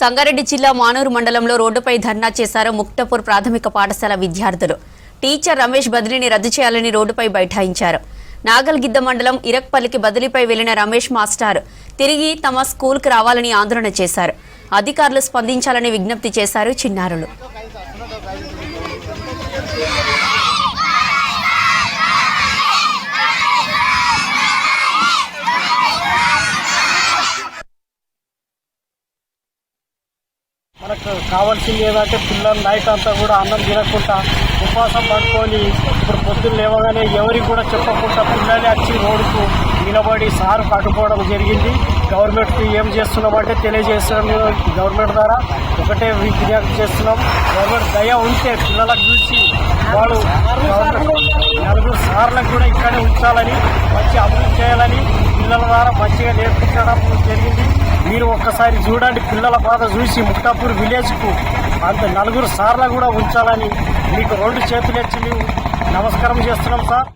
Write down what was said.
సంగారెడ్డి జిల్లా మానూరు మండలంలో రోడ్డుపై ధర్నా చేశారు ముక్తపూర్ ప్రాథమిక పాఠశాల విద్యార్థులు. టీచర్ రమేష్ బదిలీని రద్దు చేయాలని రోడ్డుపై బైఠాయించారు. నాగల్గిద్ద మండలం ఇరక్పల్లికి బదిలీపై వెళ్లిన రమేష్ మాస్టర్ తిరిగి తమ స్కూల్కి రావాలని ఆందోళన చేశారు. అధికారులు స్పందించాలని విజ్ఞప్తి చేశారు చిన్నారులు. మనకు కావాల్సింది ఏదంటే పిల్లలు నైట్ అంతా కూడా అన్నం తినకుండా ఉపవాసం పడుకొని ఇప్పుడు పొద్దున్న లేవగానే ఎవరికి కూడా చెప్పకుండా పిల్లలే వచ్చి రోడ్డుకు నిలబడి సారు కట్టుకోవడం జరిగింది. గవర్నమెంట్కి ఏం చేస్తున్నామంటే తెలియజేస్తున్నాం. గవర్నమెంట్ ద్వారా ఒకటే విజ్ఞప్తి చేస్తున్నాం. గవర్నమెంట్ దయ ఉంటే పిల్లలకు చూసి వాళ్ళు నలుగురు సార్లకు కూడా ఇక్కడే ఉంచాలని, మంచి అభివృద్ధి చేయాలని పిల్లల ద్వారా మంచిగా నేర్పించడం జరిగింది. మీరు ఒక్కసారి చూడండి, పిల్లల బాధ చూసి ముక్తాపూర్ విలేజ్కు అంత నలుగురు సార్లు కూడా ఉంచాలని మీకు 2 చేతులు ఎత్తి మేము నమస్కారం చేస్తున్నాం సార్.